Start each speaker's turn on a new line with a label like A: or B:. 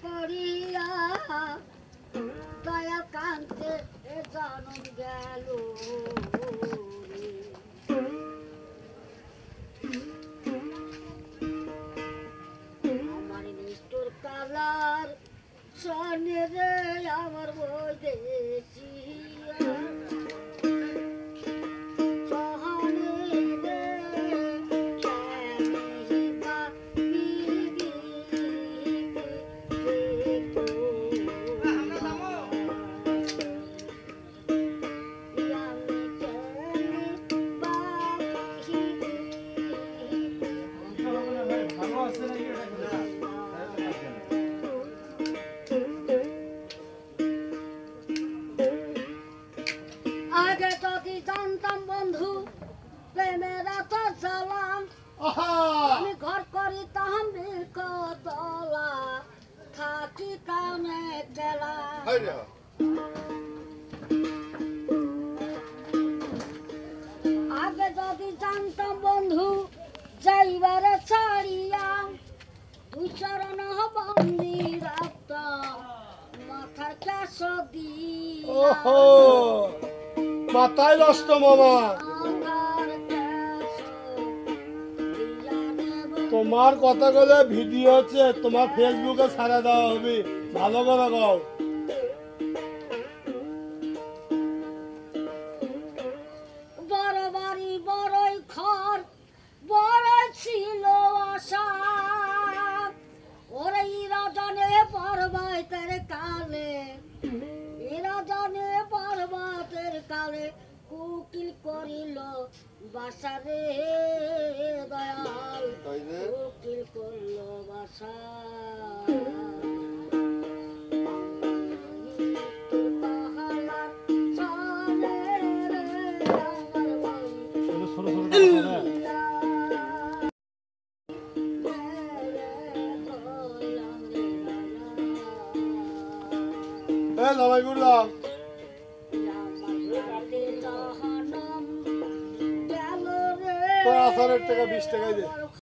A: করিয়া দয়া কান্তে জনম গেল আমার নিষ্ঠুর কালার সনে রে আমার বই দেশিয়া আগে যদি জানতাম বন্ধু প্রেমের এত জ্বালা আমি ঘর করিতাম বিকতলা থাকি কামে গেলা আগে যদি জানতাম বন্ধু যাইবারে ছাড়িয়া দুই চরণ বন্দি রাখতাম মাথার কাছ দিয়া
B: মাথায় নষ্ট মামা তোমার কথাগুলো ভিডিও হচ্ছে তোমার ফেসবুকে ছাড়া দেওয়া হবে ভালো করে গাও
A: বড় বাড়ি বড়ই ঘর বড় ছিল আশা ওরে রাজনে পর্বতের কালে রাজনে পর্বতের কালে কুকিল করিল বাসারে দয়াল কুকিল করিল বাসা
B: তোর 20 টাকা 20 টাকাই দে।